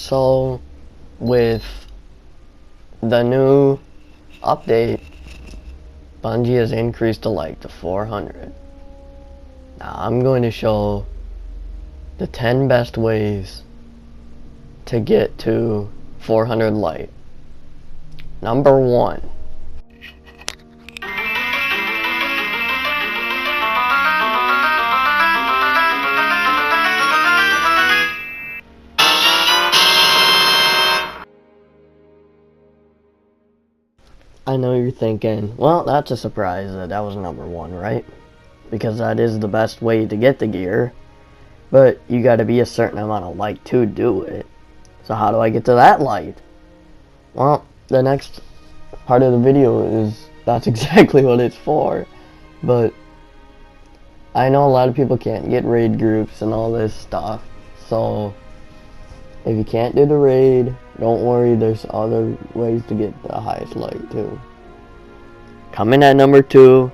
So, with the new update, Bungie has increased the light to 400. Now, I'm going to show the 10 best ways to get to 400 light. Number 1. I know you're thinking, well, that's a surprise that was number 1, right? Because that is the best way to get the gear, but you gotta be a certain amount of light to do it. So how do I get to that light? Well, the next part of the video that's exactly what it's for, but I know a lot of people can't get raid groups and all this stuff, so if you can't do the raid, don't worry, there's other ways to get the highest light too. Coming at number 2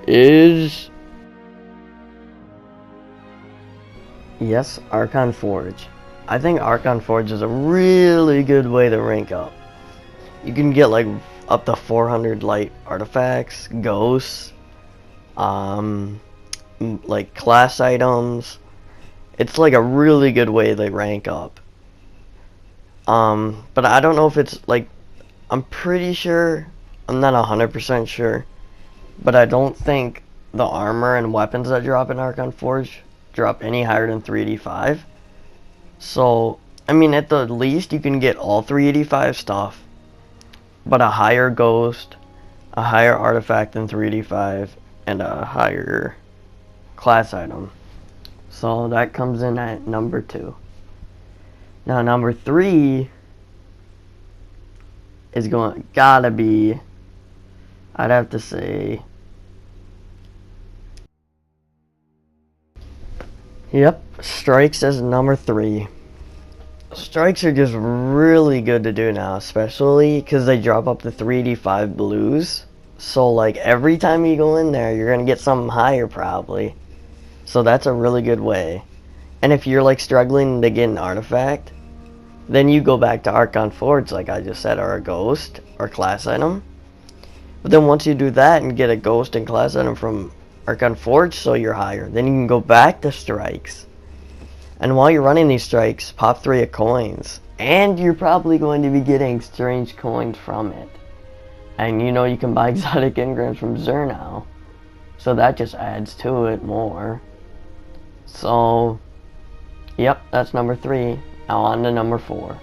is, yes, Archon Forge. I think Archon Forge is a really good way to rank up. You can get like up to 400 light artifacts, ghosts, like class items. It's like a really good way to rank up. But I don't know if it's like, I'm pretty sure, I'm not 100% sure, but I don't think the armor and weapons that drop in Archon Forge drop any higher than 385. So, I mean, at the least you can get all 385 stuff, but a higher ghost, a higher artifact than 385, and a higher class item. So that comes in at number 2. Now number 3 is gotta be, I'd have to say, yep, strikes as number 3. Strikes are just really good to do now, especially because they drop up to 385 blues. So like every time you go in there, you're gonna get something higher probably. So that's a really good way. And if you're like struggling to get an artifact, then you go back to Archon Forge like I just said, or a ghost or class item. But then once you do that and get a ghost and class item from Archon Forge, so you're higher, then you can go back to strikes. And while you're running these strikes, pop 3 of coins. And you're probably going to be getting strange coins from it. And you know you can buy exotic Ngrams from Xur now. So that just adds to it more. So, yep, that's number 3. Now on to number 4.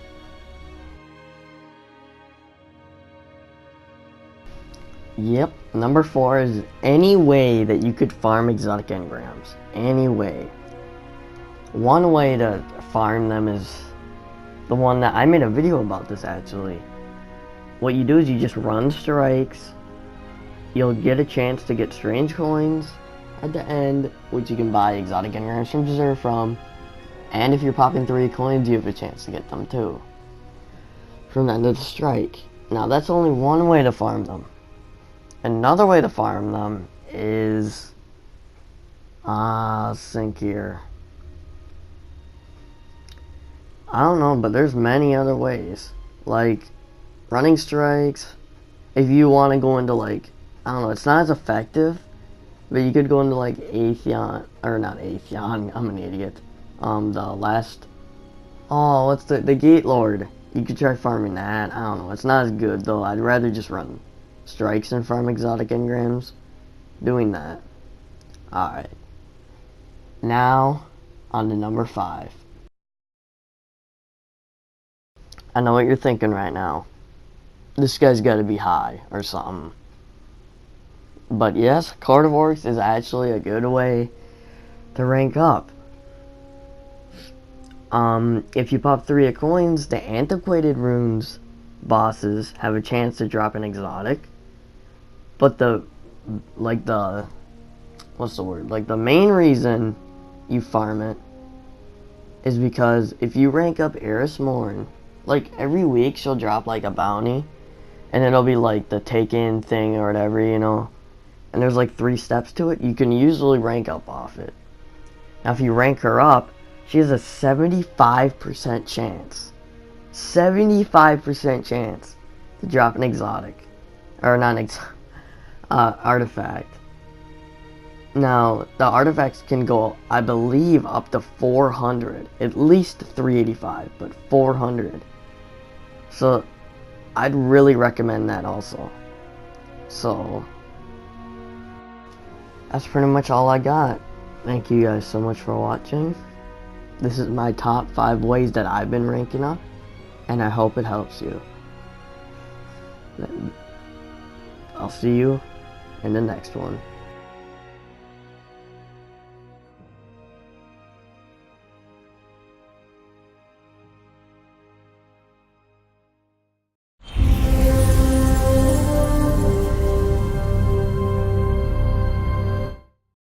Yep, number 4 is any way that you could farm exotic Ngrams. Any way. One way to farm them is the one that I made a video about this actually. What you do is you just run strikes. You'll get a chance to get strange coins at the end, which you can buy exotic Ngrams from Xur from. And if you're popping 3 coins, you have a chance to get them too from the end of the strike. Now that's only one way to farm them. Another way to farm them is, let's think here. I don't know, but there's many other ways. Like running strikes. If you want to go into like, I don't know, it's not as effective, but you could go into like Atheon, or not Atheon, I'm an idiot. The last, what's the Gate Lord? You could try farming that. I don't know, it's not as good though. I'd rather just run strikes and farm exotic Ngrams doing that. Alright. Now, on to number 5. I know what you're thinking right now. This guy's gotta be high or something. But yes, Court of Orcs is actually a good way to rank up. If you pop 3 of coins, the Antiquated Runes bosses have a chance to drop an exotic. But the main reason you farm it is because if you rank up Eris Morn, like every week she'll drop like a bounty, and it'll be like the take-in thing or whatever, you know. And there's like 3 steps to it. You can usually rank up off it. Now if you rank her up, she has a 75% chance. 75% chance to drop an exotic. Or not an artifact. Now, the artifacts can go, I believe, up to 400. At least 385, but 400. So, I'd really recommend that also. So, that's pretty much all I got. Thank you guys so much for watching. This is my top 5 ways that I've been ranking up, and I hope it helps you. I'll see you in the next one.